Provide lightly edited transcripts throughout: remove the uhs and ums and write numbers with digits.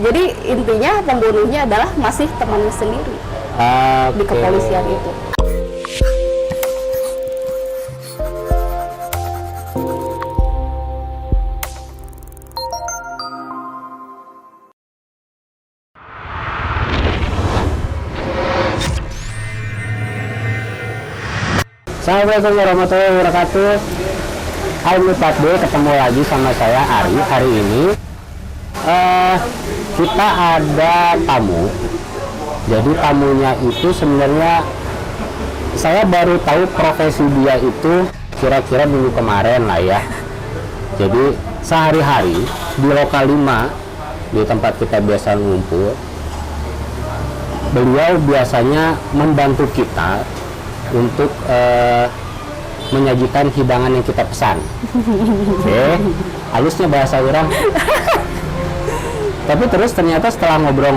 Jadi intinya pembunuhnya adalah masih temannya sendiri di kepolisian itu. Assalamualaikum warahmatullahi wabarakatuh. Hai Mutadbe, ketemu lagi sama saya Ari. Hari ini kita ada tamu. Jadi tamunya itu sebenarnya saya baru tahu profesi dia itu kira-kira minggu kemarin lah ya. Jadi sehari-hari di Lokal 5 di tempat kita biasa ngumpul, beliau biasanya membantu kita untuk menyajikan hidangan yang kita pesan. Oke, halusnya bahasa orang. Tapi terus ternyata setelah ngobrol,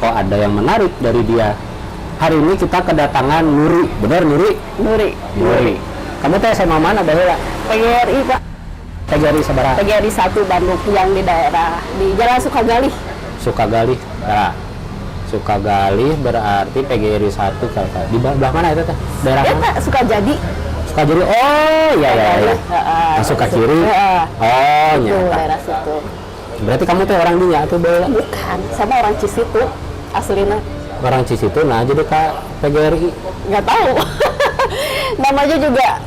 kok ada yang menarik dari dia. Hari ini kita kedatangan Nuri, benar Nuri? Nuri. Kamu teh SMA mana bahwa? PGRI Pak. PGRI seberapa? PGRI 1 Bandung yang di daerah di Jalan Sukagali. Sukagali. Nah, Sukagali berarti PGRI 1 kakak. Di belah mana itu teh? Daerah mana? Sukajadi. Sukajadi. Oh, iya. Masuk ke kiri. Oh, nyata. Daerah situ. Berarti kamu teh orang dinya tuh bela? Bukan, sama orang Cisitu aslinya. Orang Cisitu, nah jadi Kak PGRI. Nggak tahu. Namanya juga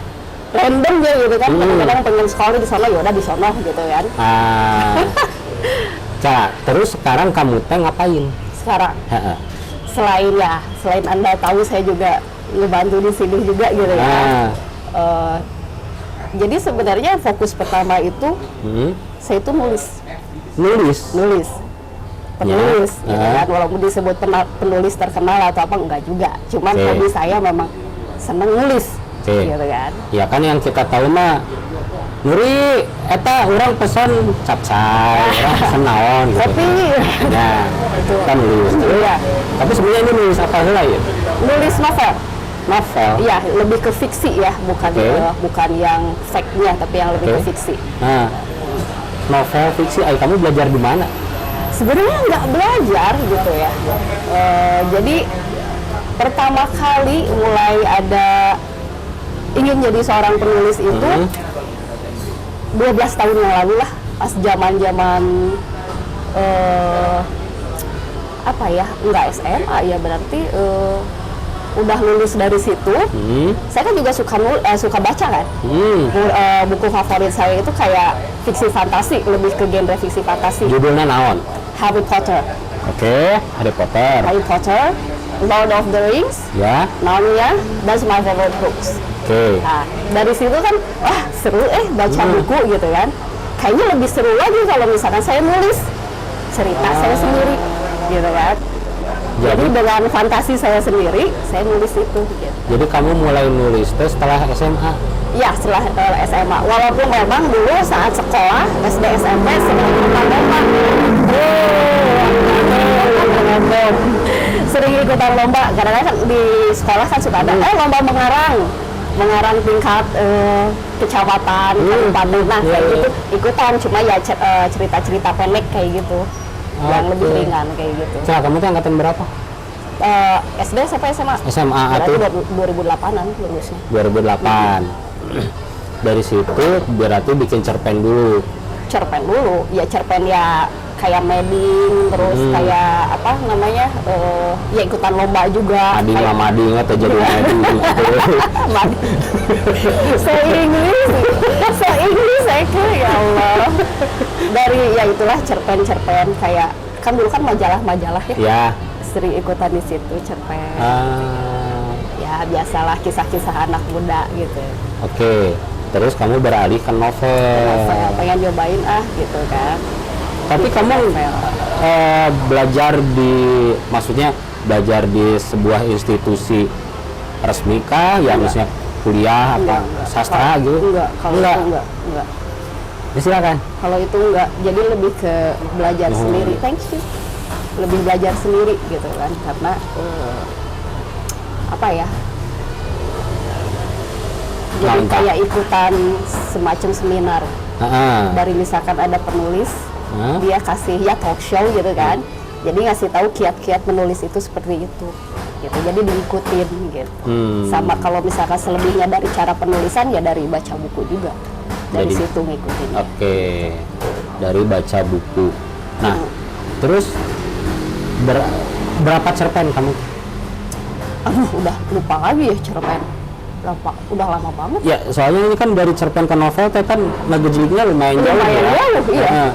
random ya gitu kan. Kadang-kadang pengen sekolah di sana, yaudah di sana gitu kan. Terus sekarang kamu teh ngapain? Sekarang selain Anda tahu saya juga ngebantu di sini juga gitu ya. Jadi sebenarnya fokus pertama itu saya itu nulis penulis gitu kan, walaupun disebut penulis terkenal atau apa enggak juga, cuman hobi saya memang seneng nulis gitu kan. Ya kan yang kita tahu mah Nuri, eta orang pesan capcay, orang pesan naon gitu. Kopi. Nah, kan nulis. Iya. Tapi sebenarnya ini nulis apa sih ya? Nulis novel. Iya, lebih ke fiksi ya, bukan yang fact-nya, tapi yang lebih ke fiksi. Nah, novel fiksi, kamu belajar di mana? Sebenarnya nggak belajar gitu ya. Jadi pertama kali mulai ada ingin jadi seorang penulis itu 12 tahun yang lalu lah, pas zaman-zaman nggak SMA ya, berarti udah lulus dari situ. Saya kan juga suka baca kan. Buku favorit saya itu kayak fiksi fantasi, lebih ke genre fiksi fantasi. Judulnya naon? Harry Potter. Harry Potter, Lord of the Rings. Ya. Narnia, that's my favorite books. Nah, dari situ kan, seru baca buku gitu kan. Kayaknya lebih seru lagi kalau misalkan saya nulis cerita saya sendiri, gitu kan. Jadi dengan fantasi saya sendiri, saya nulis itu. Gitu. Jadi kamu mulai nulis setelah SMA? Ya, setelah SMA. Walaupun memang dulu saat sekolah, SD, SMP, sering ikutan lomba. Sering ikutan lomba. Kadang-kadang di sekolah kan suka ada lomba mengarang tingkat kecamatan, kabupaten. Nah, kayak gitu ikutan. Cuma ya cerita-cerita pendek kayak gitu. Yang lebih ringan kayak gitu. Kamu tuh angkatan berapa? SD sampai SMA. SMA berarti 2008-an lulusnya. 2008. Dari situ berarti bikin cerpen dulu. Ya cerpen ya kayak meeting, terus kayak apa namanya, ya ikutan lomba juga. Mading atau jadi mading gitu. Se-Inggris ya Allah. Dari ya itulah cerpen-cerpen, kayak kan dulu kan majalah-majalah ya. Ya. Sering ikutan di situ cerpen. Ya biasalah kisah-kisah anak muda gitu. Terus kamu beralih ke novel. Pengen nyobain gitu kan. Tapi kamu belajar di sebuah institusi resmi kah? Ya misalnya kuliah apa sastra gitu? Enggak. Enggak. Ya, silakan. Kalau itu enggak, jadi lebih ke belajar sendiri. Thank you. Lebih belajar sendiri gitu kan, karena jadi kayak ikutan semacam seminar. Dari misalkan ada penulis, dia kasih ya talk show gitu kan. Jadi ngasih tahu kiat-kiat menulis itu seperti itu gitu, jadi diikutin gitu. Sama kalau misalkan selebihnya dari cara penulisan ya dari baca buku juga, dari situ ngikutin. Oke, dari baca buku. Nah terus berapa cerpen kamu? Aduh, udah lupa lagi ya cerpen. Udah lama banget. Ya, soalnya ini kan dari cerpen ke novel teh kan ngegejliknya lumayan jauh ya. Iya. Nah,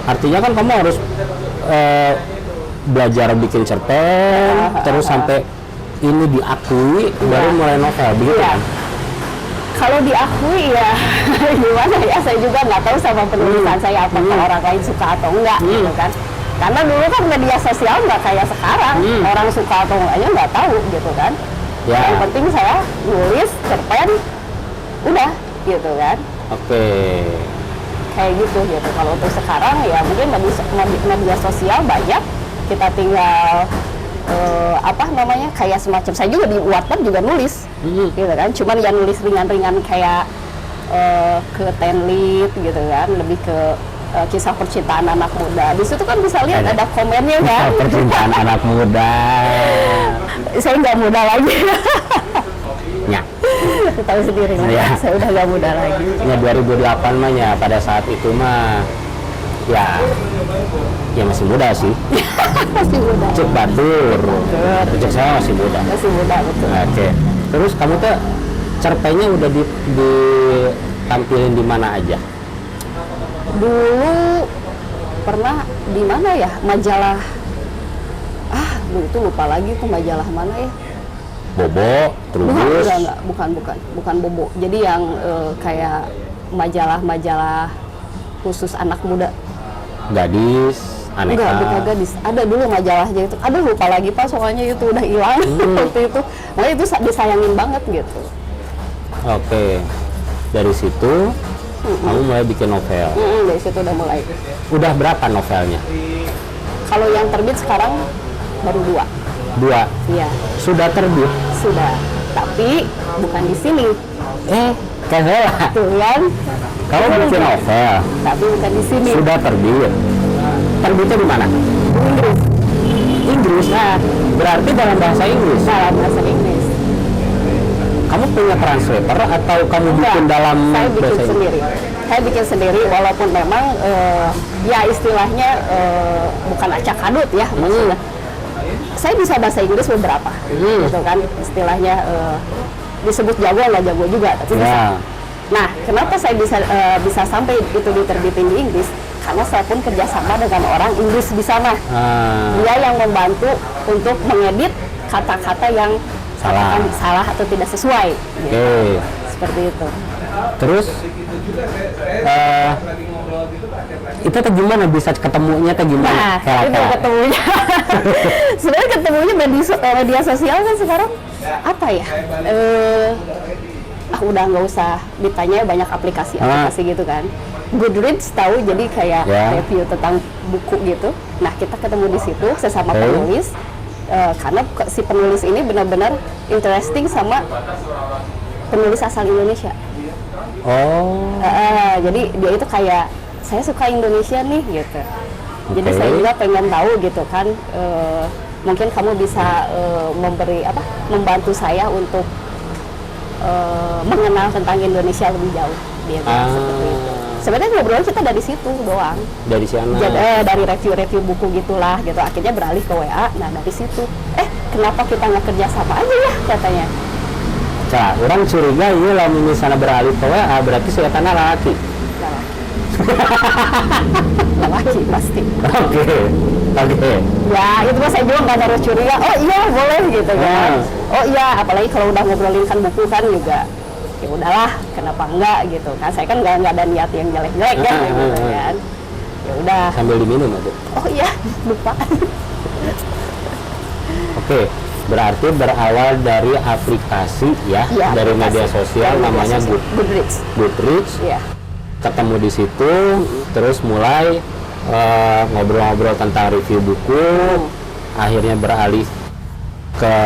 artinya kan kamu harus belajar bikin cerpen, terus sampai ini diakui, baru mulai novel, begitu kan? Kalau diakui ya gimana ya, saya juga nggak tahu sama penulisan saya apakah orang lain suka atau enggak gitu kan. Karena dulu kan media sosial nggak kayak sekarang, orang suka atau enggaknya nggak tahu gitu kan. Yang penting saya nulis cerpen, udah gitu kan. Oke. Kayak gitu. Kalau untuk sekarang ya mungkin media sosial banyak, kita tinggal kayak semacam, saya juga di Wattpad juga nulis gitu kan, cuman ya nulis ringan-ringan kayak ke tenlit gitu kan, lebih ke kisah percintaan anak muda. Di situ kan bisa lihat ada komennya kan, percintaan anak muda. Saya nggak muda lagi. Ya. Tahu sendiri lah, ya. Saya udah nggak muda lagi. Ya 2008 mah ya, pada saat itu mah ya masih muda sih. Masih muda. Cek batur. Cek saya masih muda. Masih muda, betul. Oke. Terus kamu tuh cerpennya udah ditampilin di mana aja? Dulu pernah di mana ya, majalah itu lupa lagi tuh majalah mana ya. Bobo, Trubus. Bukan Bobo. Jadi yang kayak majalah-majalah khusus anak muda. Gadis, aneka. Bukan gadis. Ada dulu majalahnya itu. Ada lupa lagi Pak, soalnya itu udah hilang waktu itu. Makanya itu disayangin banget gitu. Oke. Dari situ kamu mulai bikin novel. Dari situ udah mulai. Udah berapa novelnya? Kalau yang terbit sekarang baru 2. Iya. Sudah terbit? Sudah. Tapi bukan di sini. Kayak Tuh kan? Kamu bikin novel? Tapi bukan di sini. Sudah terbit. Terbitnya di mana? Inggris. Inggris? Nah, berarti dalam bahasa Inggris? Dalam bahasa Inggris. Kamu punya translator atau kamu bikin dalam saya bikin bahasa sendiri. Saya bikin sendiri, walaupun memang ya istilahnya bukan acak adut ya maksudnya. Saya bisa bahasa Inggris beberapa, gitu kan, istilahnya disebut jago nggak jago juga, tapi bisa. Nah, kenapa saya bisa sampai itu diterbitin di Inggris? Karena saya pun kerjasama dengan orang Inggris di sana. Dia yang membantu untuk mengedit kata-kata yang salah atau tidak sesuai. Gitu. Seperti itu. Terus itu tuh gimana bisa ketemunya tuh gimana? Nah, itu ketemunya. Sebenarnya ketemunya media sosial kan sekarang apa ya? Udah nggak usah ditanya, banyak aplikasi gitu kan. Goodreads tahu, jadi kayak review tentang buku gitu. Nah, kita ketemu di situ sesama penulis. Karena si penulis ini benar-benar interesting sama penulis asal Indonesia. Jadi dia itu kayak, saya suka Indonesia nih gitu. Jadi saya juga pengen tahu gitu kan. Mungkin kamu bisa membantu saya untuk mengenal tentang Indonesia lebih jauh. Dia bilang seperti itu. Sebenarnya ngobrol kita dari situ doang. Dari sana. Dari review-review buku gitulah gitu. Akhirnya beralih ke WA. Nah dari situ, kenapa kita nggak kerja sama aja ya katanya. Orang curiga ini lah misalnya beralih ke WA berarti saya tanah laki. Laki pasti. Oke. Ya itu mah saya juga nggak harus curiga. Oh iya boleh gitu kan. Oh iya, apalagi kalau udah ngobrolin kan buku kan juga. Ya udahlah, kenapa enggak gitu kan. Saya kan nggak ada niat yang jelek-jelek kan gitu kan. Ya udah. Sambil diminum aja. Oh iya, lupa. Oke. Berarti berawal dari aplikasi dari media sosial namanya Goodreads. Iya. Ketemu di situ, terus mulai ngobrol-ngobrol tentang review buku, akhirnya beralih ke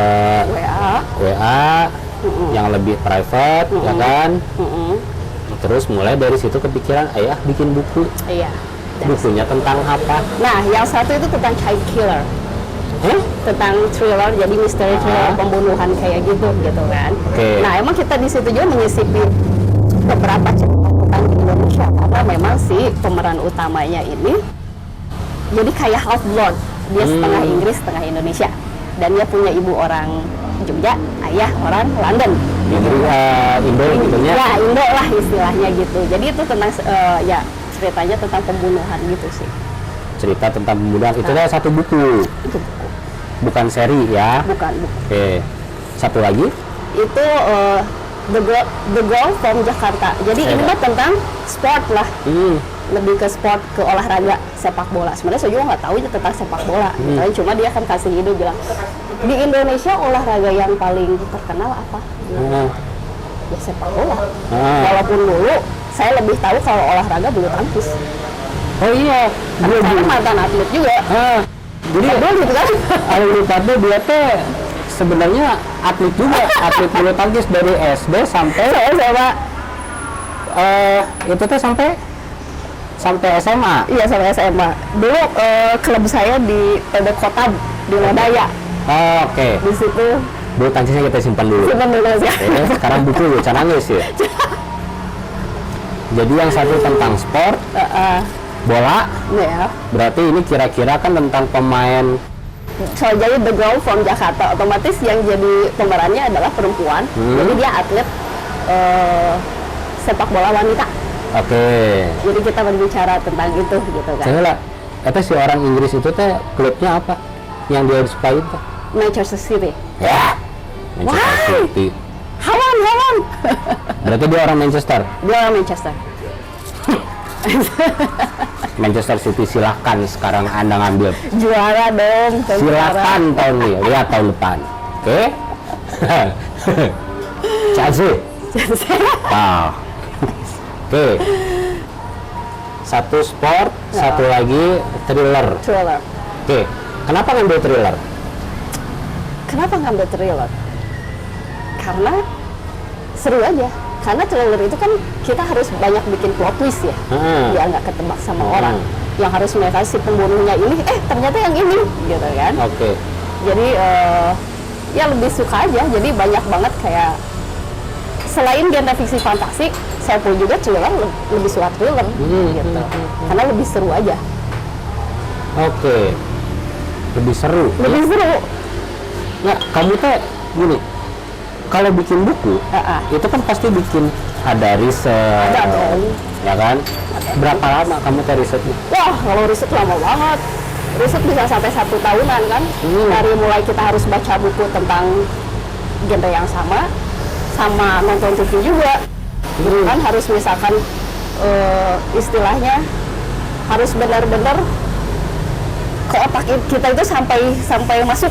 WA yang lebih private, ya kan? Terus mulai dari situ kepikiran, bikin buku. Iya. Bukunya tentang apa? Nah, yang satu itu tentang child killer. Tentang thriller, jadi misteri thriller, pembunuhan kayak gitu kan. Nah, emang kita di situ juga menyisipi beberapa cerita tentang di Indonesia karena memang si pemeran utamanya ini jadi kayak half blood, dia setengah Inggris setengah Indonesia, dan dia punya ibu orang Jogja, ayah orang London. Jadi Indo gitu ya? Ya, Indo lah istilahnya gitu. Jadi itu tentang ya ceritanya tentang pembunuhan gitu sih. Cerita tentang pembunuhan itu satu buku. Itu buku. Bukan seri ya? Bukan. Oke. Satu lagi? Itu The Girl from Jakarta. Jadi ini mah tentang sport lah. Lebih ke sport, ke olahraga sepak bola. Sebenarnya saya juga nggak tahu tentang sepak bola. Cuma dia kan kasih ide bilang di Indonesia olahraga yang paling terkenal apa? Ya sepak bola. Walaupun dulu saya lebih tahu kalau olahraga bulu tangkis. Oh iya, Dia mantan atlet juga. Jadi gitu kan? Alwi Pardo dia teh sebenarnya atlet juga, atlet bulu tangkis dari SD sampai itu teh sampai SMA. Iya, sampai SMA. Dulu klub saya di PB Kota di Lodaya. Oke. Di situ Bulu tangkisnya kita simpan dulu. ya. Sekarang buku ya, canangis ya. Jadi yang satu tentang sport, bola. Ya. Berarti ini kira-kira kan tentang pemain. So, jadi The Girl from Jakarta, otomatis yang jadi pemerannya adalah perempuan. Jadi dia atlet sepak bola wanita. Oke. Jadi kita berbicara tentang itu gitu kan. Saya lah, kata si orang Inggris itu teh klubnya apa? Yang dia suka itu? Manchester City. Ya. Manchester City. Hawan. Berarti dia orang Manchester. Dia orang Manchester. Manchester City silahkan sekarang Anda ngambil. Juara dong. Silahkan tahun ini, lihat tahun depan. Oke? Chelsea. Wow. Oke. Satu sport, satu lagi thriller. Oke. Kenapa ngambil thriller? Kenapa ngambil thriller? Karena seru aja. Karena thriller itu kan kita harus banyak bikin plot twist ya, biar nggak ketebak sama orang. Yang harus mereka si pembunuhnya ini, ternyata yang ini, gitu kan? Oke. Jadi ya lebih suka aja. Jadi banyak banget kayak selain genre fiksi fantasi, saya pun juga thriller lebih suka thriller, gitu. Karena lebih seru aja. Oke. Lebih seru. Lebih seru. Ya, kamu teh gini. Kalau bikin buku, itu kan pasti bikin ada riset, Ada dong. ya kan? Berapa lama kamu teh risetnya? Wah, kalau riset lama banget. Riset bisa sampai 1 tahunan kan. Dari mulai kita harus baca buku tentang genre yang sama nonton TV juga. Kan harus misalkan istilahnya harus benar-benar ke otak kita itu sampai masuk,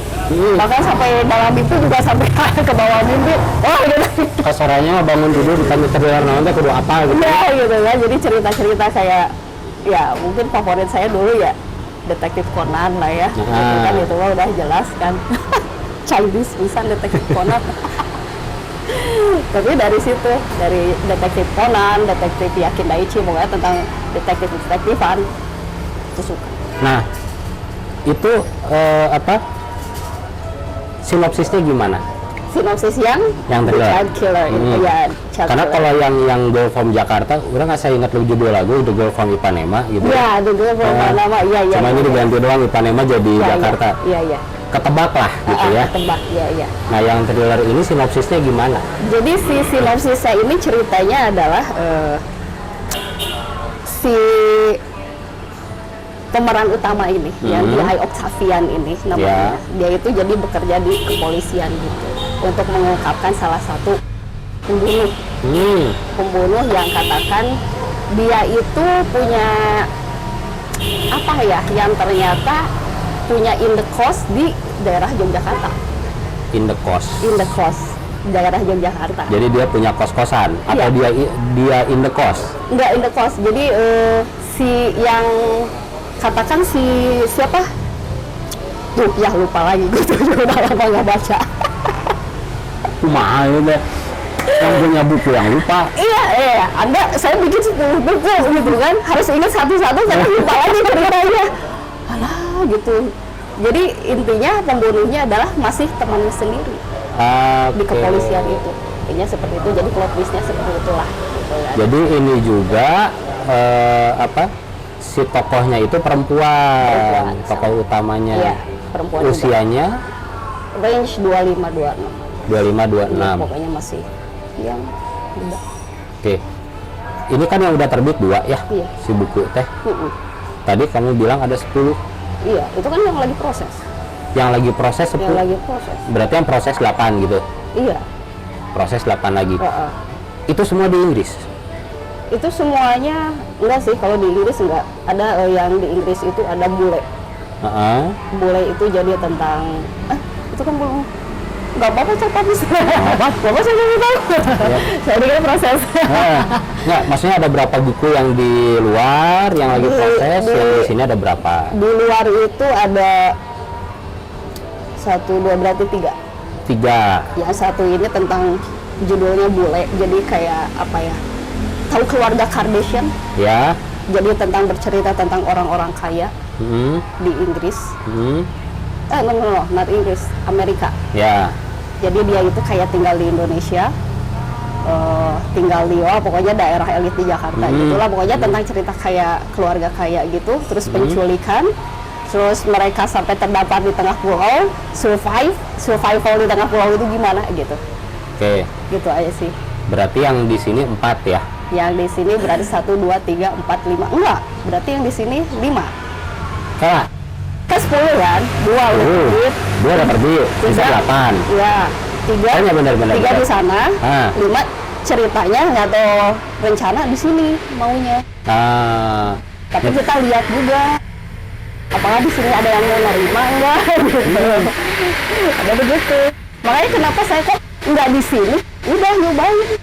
bahkan sampai dalam mimpi juga sampai ke bawah mimpi. Wah, gitu. Kasarannya bangun tidur ditanya thriller nanti kudu apa gitu. Ya, gitu kan. Jadi cerita-cerita kayak ya mungkin favorit saya dulu ya Detektif Conan lah ya. Gitu kan, itu mah udah jelas kan. Chinese pisan Detektif Conan. Tapi dari situ, dari Detektif Conan, Detektif Yakin Daichi, pokoknya tentang detektifan itu suka. Nah, itu sinopsisnya gimana? Sinopsis yang thriller. Child Killer itu ya. Karena kalau yang Girl from Jakarta, udah nggak saya ingat lu judul lagu The Girl from Ipanema gitu. Ya, The Girl from Ipanema, iya. Cuma ini diganti doang, Ipanema jadi Jakarta. Iya. Ketebak lah gitu ya. Ketebak, iya. Nah, yang thriller ini sinopsisnya gimana? Jadi si sinopsisnya ini ceritanya adalah si pemeran utama ini, yang Eye Octavian ini namanya, dia itu jadi bekerja di kepolisian gitu untuk mengungkapkan salah satu pembunuh yang katakan dia itu punya apa ya, yang ternyata punya indekos di daerah Yogyakarta. Indekos. Daerah Yogyakarta. Jadi dia punya kos-kosan atau dia indekos? Enggak indekos. Jadi si yang katakan siapa? Tuh, ya lupa lagi, gue udah lama nggak baca. Kumaha ya deh. Yang punya buku yang lupa. Iya, saya bikin 10 buku gitu kan, harus ingat satu-satu, saya lupa lagi ceritanya. Alah gitu. Jadi intinya pembunuhnya adalah masih temannya sendiri di kepolisian itu. Intinya seperti itu. Jadi plot twistnya seperti itulah. Gitu kan. Jadi ini juga si tokohnya itu perempuan tokoh utamanya. Iya, perempuan. Usianya juga. Range 25-26. Ya, 25-26. pokoknya masih yang muda. Oke. Ini kan yang udah terbit 2 ya, iya. si buku teh. Tadi kamu bilang ada 10. Iya, itu kan yang lagi proses. Yang lagi proses 10. Yang lagi proses. Berarti yang proses 8 gitu. Iya. Proses 8 lagi. Itu semua di Inggris. Itu semuanya enggak sih, kalau di Inggris enggak. Ada yang di Inggris itu ada bule. Bule itu jadi tentang itu kan belum nggak apa-apa cepat bisa. Bapak saya nggak tahu. Saya pikir proses. Nggak, maksudnya ada berapa buku yang di luar yang lagi proses, yang di sini ada berapa? Di luar itu ada 1, 2, berarti 3. 3. Yang satu ini tentang judulnya bule, jadi kayak apa ya? Tahu keluarga Kardashian? Ya. Jadi bercerita tentang orang-orang kaya di Inggris. No, not Inggris, Amerika. Ya. Jadi dia itu kayak tinggal di Indonesia, tinggal di pokoknya daerah elit di Jakarta gitulah. Pokoknya tentang cerita kayak keluarga kaya gitu, terus penculikan, terus mereka sampai terdampar di tengah pulau, survival di tengah pulau itu gimana gitu. Oke. Gitu aja sih. Berarti yang di sini 4 ya? Yang di sini berarti 1, 2, 3, 4, 5. Enggak, berarti yang di sini 5. Kak? Kan 10 kan? 2 udah terbit. 2 udah terbit, sisa 8. Iya, 3. Oh, ya benar-benar. 3 di sana, 5 ceritanya nggak tahu rencana di sini maunya. Tapi kita lihat juga apakah di sini ada yang mau nerima enggak gitu. Ada begitu. Makanya kenapa saya kok nggak di sini? Udah nyobain.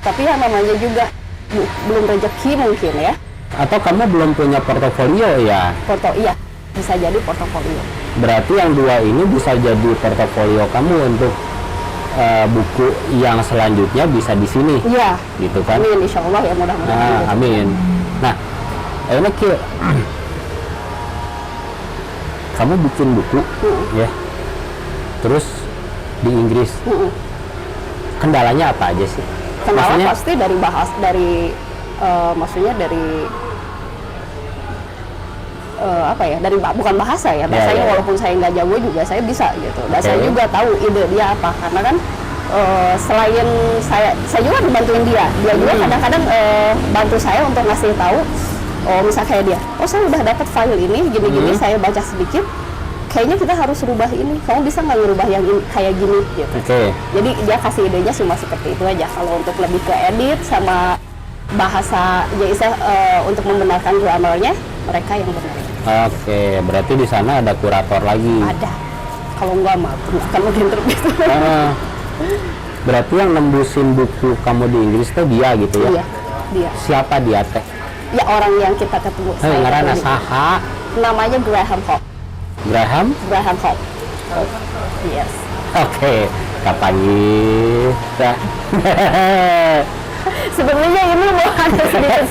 Tapi yang namanya juga belum rezeki mungkin ya. Atau kamu belum punya portofolio ya? Iya, bisa jadi portofolio. Berarti yang 2 ini bisa jadi portofolio kamu untuk buku yang selanjutnya bisa di sini. Iya. Gitu kan? Amin, insya Allah ya, mudah-mudahan. Amin. Nah, enak ya. Kamu bikin buku, ya. Terus di Inggris. Kendalanya apa aja sih? Kendala pasti maksudnya dari apa ya, dari bukan bahasa ya, bahasanya walaupun saya nggak jago juga saya bisa gitu, dan saya juga tahu ide dia apa, karena kan selain saya juga dibantuin dia juga kadang-kadang bantu saya untuk ngasih tahu, misal kayak dia, saya udah dapat file ini gini-gini, saya baca sedikit, kayaknya kita harus rubah ini, kamu bisa nggak ngerubah yang ini, kayak gini gitu. Jadi dia kasih idenya cuma seperti itu aja. Kalau untuk lebih ke edit sama bahasa ya untuk membenarkan grammarnya, mereka yang benar. Berarti di sana ada kurator lagi. Ada. Kalau nggak mah kan mungkin terbit. Berarti yang nembusin buku kamu di Inggris tuh dia gitu ya? Iya, dia. Siapa dia teh? Ya orang yang kita ketemu. Ngarana saha? Namanya Graham Hope. Graham Hope. Yes. Kapan nih? Sebenarnya ini mau ada sedikit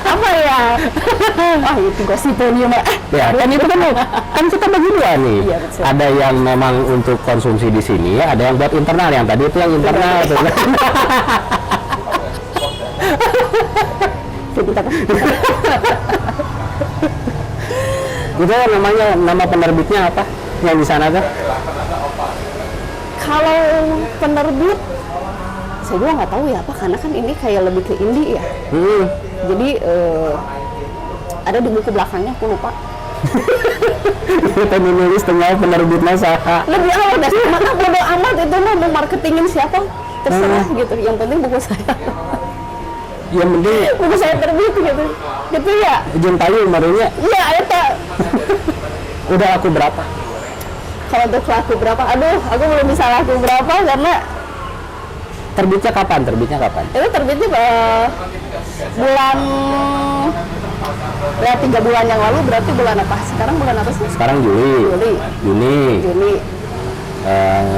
apa ya? Itu gosipnya Mbak. Ya kan itu kan kita bagi 2 nih. Iya, ada yang memang untuk konsumsi di sini, ada yang buat internal. Yang tadi itu yang internal tuh. Itu namanya, nama penerbitnya apa? Yang di sana tuh? Kalau penerbit saya juga nggak tahu ya apa, karena kan ini kayak lebih ke indie ya. Jadi ada di buku belakangnya, aku lupa. Kita menulis tengah penerbitnya saha. Lebih awal dah, maka bodo amat itu mau marketingin siapa, terserah gitu. Yang penting buku saya. Yang penting buku saya terbit gitu. Gitu ya. Jeung tayu marinya. Iya, eta. Udah laku berapa? Kalau untuk laku berapa? Aduh, aku belum bisa laku berapa karena Terbitnya kapan? Itu terbitnya bulan ya 3 bulan yang lalu, berarti bulan apa? Sekarang bulan apa sih? Sekarang Juni.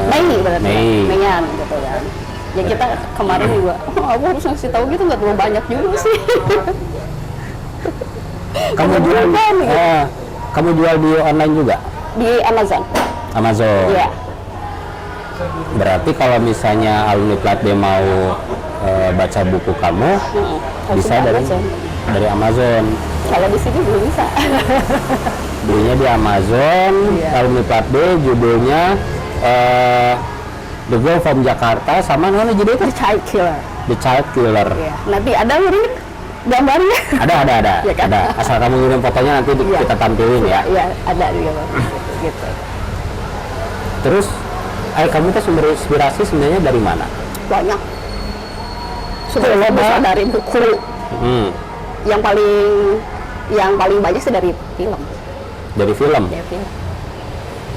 Mei berarti. Mei. Meian gitu kan. Ya kita kemarin juga, aku harus ngasih tahu gitu nggak terlalu banyak juga sih. Kamu jual, kamu jual di online juga? Di Amazon. Amazon. Iya. Berarti kalau misalnya alumni Plat B mau baca buku kamu, bisa dari Amazon. Kalau di sini belum bisa. Belinya di Amazon, alumni Plat B, judulnya The Girl from Jakarta, sama mana judulnya? The Child Killer. The Child Killer. Iya. Nanti ada ini gambarnya. Ada. Ya kan? Ada. Asal kamu ngirim fotonya nanti kita tampilin ya. Iya, ada juga. Gitu. Terus, kamu tuh sumber inspirasi sebenarnya dari mana? Banyak. Sudah bisa dari buku. Yang paling banyak sih dari film. Dari film? Dari film.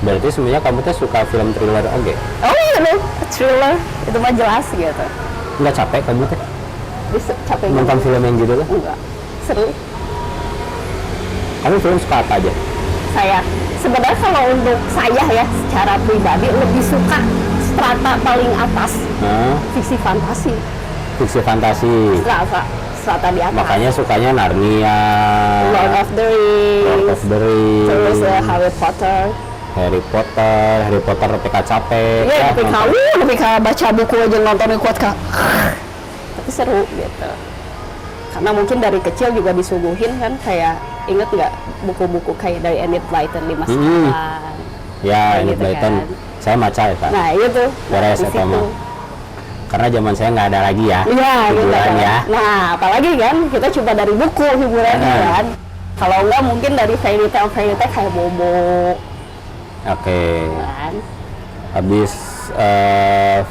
Berarti sebenarnya kamu tuh suka film thriller oke? Oh iya loh, thriller itu mah jelas gitu. Nggak capek kamu tuh? Bisa capek nonton film yang gitu tuh? Enggak, seru. Kamu film suka apa aja? Saya sebenarnya kalau untuk saya ya secara pribadi lebih suka strata paling atas, fiksi fantasi. Fiksi fantasi. Strata di atas. Makanya sukanya Narnia, Lord of the Rings, terus Harry Potter PK capek. Iya, PK baca buku aja nontonnya kuat kak. Tapi seru gitu. Karena mungkin dari kecil juga disuguhin kan, kayak inget nggak buku-buku kayak dari Enid Blyton 5 Sekarang. Ya, Enid gitu Blyton. Kan. Saya maca ya Pak. Nah itu. Beres ya mah. Karena zaman saya nggak ada lagi ya. Iya gitu kan. Ya. Nah apalagi kan kita coba dari buku hiburannya kan. Kalau enggak mungkin dari fairy tale kayak Bobo. Oke. Kan. Habis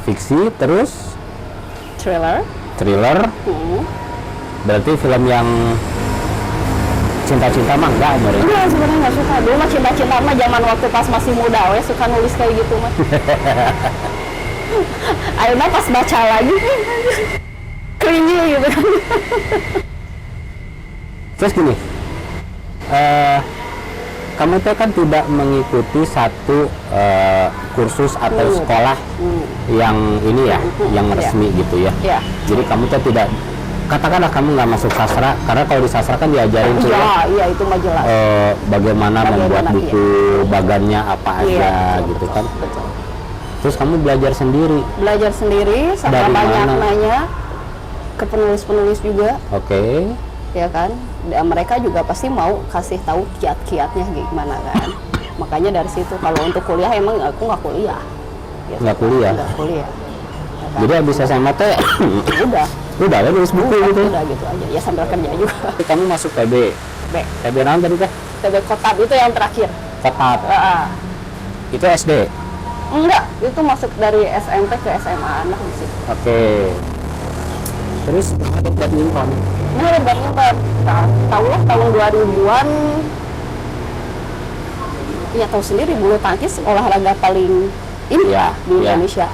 fiksi terus Thriller. Berarti film yang cinta-cinta mah enggak berarti? Enggak, sebenarnya nggak suka. Dulu mah cinta-cinta mah zaman waktu pas masih muda we suka nulis kayak gitu mah. Akhirnya pas baca lagi cringy gitu kan. Terus gini, kamu tuh kan tidak mengikuti satu kursus atau sekolah yang ini ya, yang resmi gitu ya. Jadi kamu tuh tidak, katakanlah kamu nggak masuk sastra, karena kalau di sastra kan diajarin tuh iya itu mah jelas. Bagaimana membuat buku, bagannya apa aja gitu kan. Betul. Terus kamu belajar sendiri sama dari banyak mana? nanya ke penulis-penulis juga. Oke. Ya kan, dan mereka juga pasti mau kasih tahu kiat-kiatnya gimana kan. Makanya dari situ kalau untuk kuliah emang aku nggak kuliah. Gitu. Nggak kuliah. Ya kan? Jadi habis SMA teh udah ya nulis buku gitu. Udah gitu aja. Ya sambil kerja juga. Kamu masuk PB. PB naon tadi teh? PB Kotab itu yang terakhir. Kotab. Itu SD. Enggak, itu masuk dari SMP ke SMA anak di situ. Oke. Terus ada badminton. Nah, ada badminton. Tahu lah tahun 2000-an. Ya tahu sendiri bulu tangkis olahraga paling ini di Indonesia.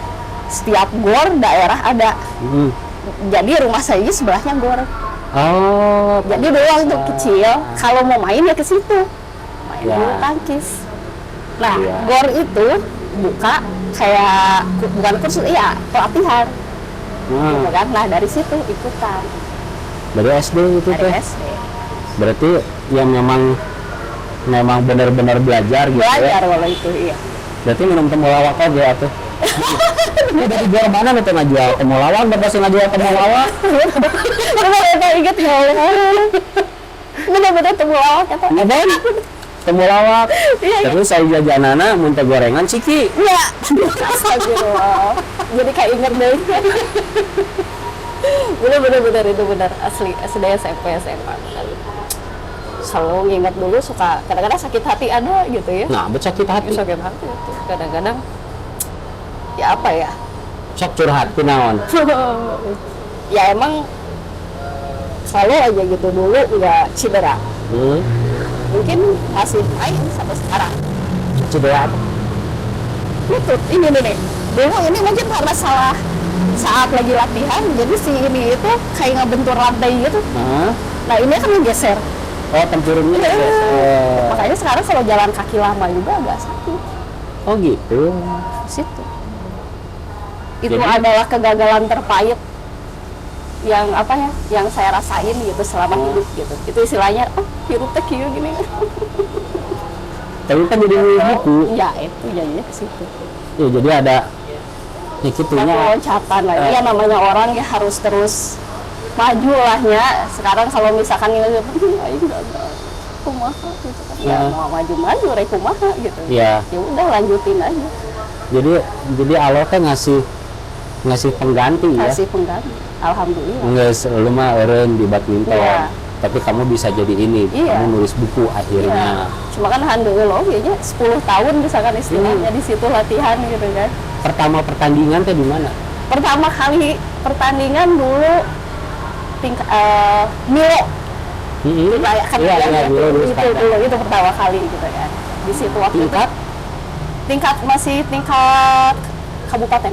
Setiap gor daerah ada. Jadi rumah saya sebelahnya gor. Oh. Jadi dulu waktu kecil kalau mau main ya ke situ. Main bulu tangkis. Nah, gor itu buka kayak bukan kursus, pelatihan. Gitu kan. Nah, dari situ ikutan. Dari SD itu dari SD. Berarti yang memang benar-benar belajar gitu. Belajar kalau itu, iya. Berarti minum temulawak aja atuh. Ini dari jual mana nih tengah jual temulawak, bapak sih jual temulawak. Bener-bener inget ya Allah. Bener-bener temulawak kata. Ngapain? Temulawak. Terus saya jajanana muntah gorengan ciki. Iya. Astagfirullah. Jadi kayak inget deh. Bener-bener itu benar asli SMP SMA. Selalu ingat dulu suka kadang-kadang sakit hati ada gitu ya. Nah, sakit hati itu kadang-kadang ya apa ya? Sok curhat kunaon. Ya emang selalu aja gitu dulu nggak cedera. Mungkin masih main sampai sekarang. Cedera apa? Lutut ini nih. Dulu ini mungkin karena salah saat lagi latihan, jadi si ini itu kayak ngebentur lantai gitu. Nah ini kan geser. Oh, tempurungnya geser. Makanya sekarang kalau jalan kaki lama juga agak sakit. Oh gitu. Situ. Itu Jadi? adalah kegagalan terpahit yang apa ya, yang saya rasain gitu selama hidup gitu. Itu istilahnya, oh hirup teh kieu gini. Tapi kan jadi nulis buku. Ya itu jadinya ke situ. Ya jadi ada ya kitunya. Loncatan lah. Ya namanya orang ya harus terus maju lah ya. Sekarang kalau misalkan ini ayo gagal. Kumaha gitu kan. Ya mau maju-maju rek kumaha gitu. Ya. Ya udah lanjutin aja. Jadi Allah teh ngasih pengganti ya. Kasih pengganti. Alhamdulillah. Enggak, lu mah eureun di badminton. Iya. Tapi kamu bisa jadi ini, Iya. kamu nulis buku akhirnya. Cuma kan handeueul kayaknya 10 tahun misalkan istilahnya di situ latihan gitu kan. Pertama pertandingan teh di mana? Pertama kali pertandingan dulu Milo dirayakan Iya, Milo dulu itu pertama kali gitu kan. Di situ waktu tingkat masih tingkat kabupaten.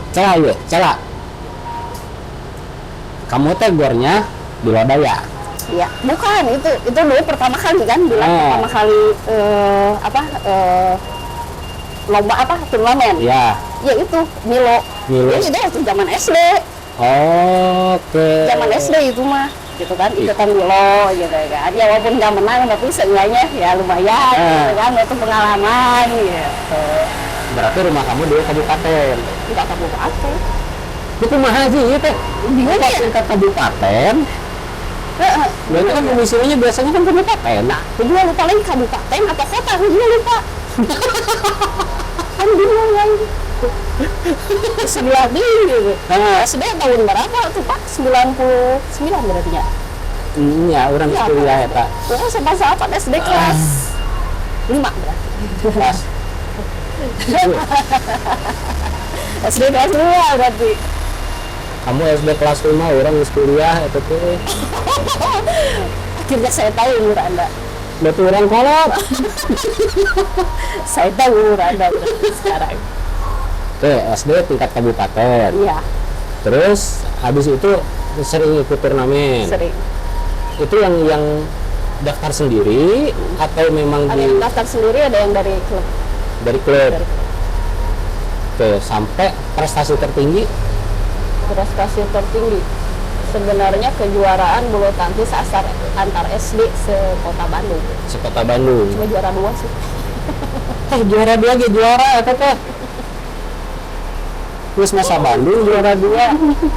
Cela. Kamu teh gornya di Lodaya. Iya, bukan itu dulu pertama kali kan bilang pertama kali lomba apa turnamen. Iya. Ya itu Milo. Milo. Ini deh itu zaman SD. Oke. Zaman SD itu mah gitu kan ikutan Milo gitu kan. Ya walaupun nggak menang tapi seenggaknya ya lumayan gitu kan, itu pengalaman gitu. Berarti rumah kamu di kabupaten. Tidak kabupaten. Itu mahal sih itu. Bingung ya? Tingkat kabupaten. Berarti kan domisilinya biasanya kan kabupaten. Nah, kedua lupa lagi kabupaten atau kota, kedua lupa. Kan bingung kan. Sebelah gitu. SD tahun berapa tuh Pak? 99 berarti ya? Ya, orang kuliah eta. Oh, sama-sama SD kelas 5 berarti. Kelas. SD kelas 2 berarti. Kamu SD kelas 5, orang kuliah eta teh. Akhirnya saya tahu umur Anda. Berarti orang kolot. Saya tahu umur Anda sekarang. Oke, SD tingkat kabupaten. Iya, Terus habis itu sering ikut turnamen. sering. Itu yang daftar sendiri atau memang Ada yang daftar sendiri, ada yang dari klub. dari klub? Dari Oke, sampai prestasi tertinggi prestasi tertinggi. Sebenarnya kejuaraan bulu tangkis antar SD se-Kota Bandung. sekota Bandung. Cuma juara 2 sih. Juara 2 ge juara eta teh. Terus masa Bandung juara 2.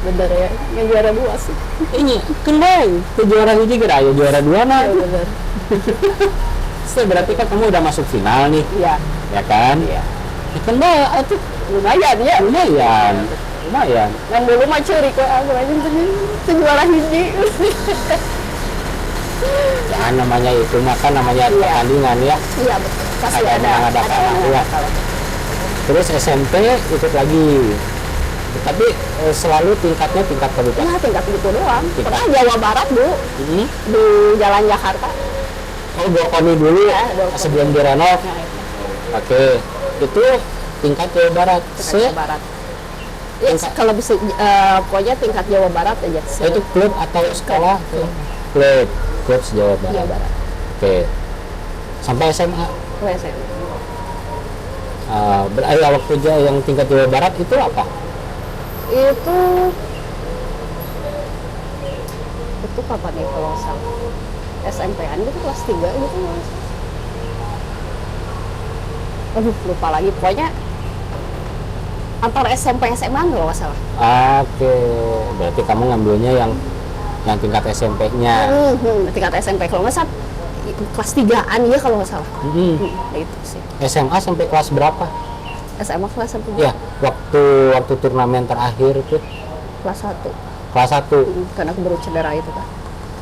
Bener ya, yang juara 2 sih. Ini kendang. Ke juara hiji ge aya juara 2 mah. Ya, bener. Berarti kan kamu udah masuk final nih, Iya, ya kan? iya. Kendang atuh Lumayan ya. lumayan. Yang dulu mah curi kok aku aja itu juara hiji. Ya namanya itu makan namanya pertandingan ya. Iya betul. Pasti Ada yang ada kalah, iya. Terus SMP ikut lagi. Tapi selalu tingkatnya tingkat kabupaten. Ya tingkat gitu doang. Pernah Jawa Barat Bu di Jalan Jakarta. Oh, Gokoni dulu Ya, Gokoni. sebelum direnov. Nah, itu. Oke. Itu tingkat Jawa Barat. Tingkat Jawa Barat. Ya, kalau bisa pokoknya tingkat Jawa Barat aja. Itu klub atau sekolah? Klub Jawa Barat. Jawa Barat. Oke. Sampai SMA. WSM. Berarti waktu yang tingkat Jawa Barat itu apa? Itu kapan ya kalau nggak salah? SMP-an gitu kelas 3 gitu. Aduh, lupa lagi. Pokoknya antara SMP SMA kalau nggak salah. Oke. Berarti kamu ngambilnya yang tingkat SMP-nya. Tingkat SMP kalau nggak salah kelas 3-an ya kalau nggak salah. Itu sih. SMA sampai kelas berapa? SMA kelas 1. Ya, waktu turnamen terakhir tuh Kelas 1. kelas 1. Karena aku baru cedera itu kan.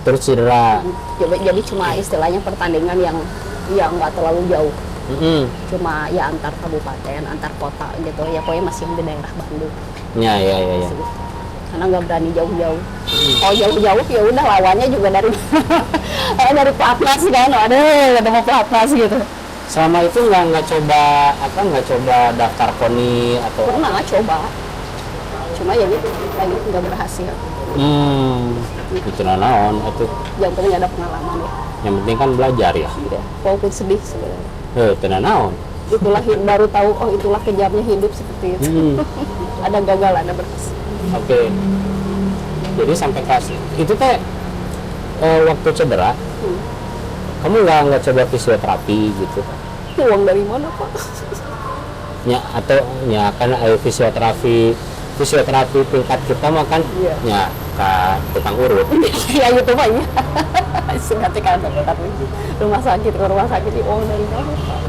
Terus cedera. Jadi cuma istilahnya pertandingan yang nggak terlalu jauh. Cuma ya antar kabupaten, antar kota gitu. Ya pokoknya masih di daerah Bandung. Ya. Gitu. Karena nggak berani jauh-jauh. Kalau jauh-jauh ya udah lawannya juga dari dari pelatnas kan. Aduh, ketemu pelatnas gitu. Selama itu nggak coba daftar KONI atau Pernah coba. Cuma ya gitu, lagi nggak berhasil. itu naon itu Yang penting ada pengalaman ya. yang penting kan belajar ya. Iya. Walaupun sedih sebenarnya. Tenan naon. Itulah baru tahu, oh itulah kejamnya hidup seperti itu. Ada gagal, ada berhasil. Oke. Jadi sampai kelas itu teh waktu cedera, kamu nggak coba fisioterapi gitu? Uang dari mana Pak? Ya atau ya karena fisioterapi tingkat kita mah kan ya ke tukang urut. Ya itu Pak ya. Sengaja kan tapi rumah sakit uang dari mana Pak?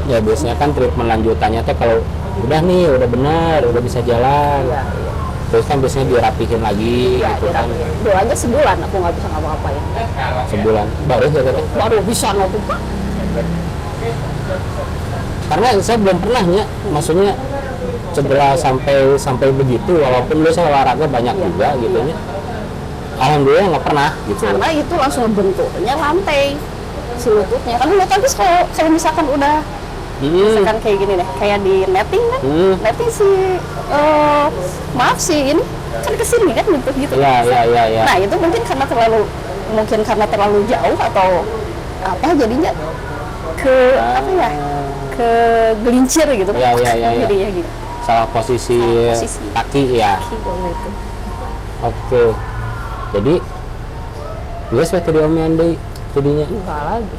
Ya biasanya kan treatment lanjutannya teh kalau udah nih udah benar udah bisa jalan. Iya. Terus kan biasanya dirapihin lagi Ya, gitu kan. Dulu aja sebulan aku nggak bisa ngapa-ngapain. Sebulan baru ya teh. Baru bisa nggak tuh Pak? Karena saya belum pernah ya, maksudnya cedera sampai begitu walaupun dulu saya olahraga banyak juga gitu ya. Alhamdulillah nggak pernah gitu. Karena itu langsung bentuknya lantai si lututnya. Kan lu tadi kalau misalkan udah misalkan kayak gini deh, kayak di netting kan, netting maaf sih ini kan kesini kan bentuk gitu. Ya. Nah itu mungkin karena terlalu jauh atau apa jadinya ke gelincir gitu. Ya. Jadinya gitu. Salah posisi kaki ya. Gitu. Oke. Jadi gue tadi omean deh tadinya Enggak lagi.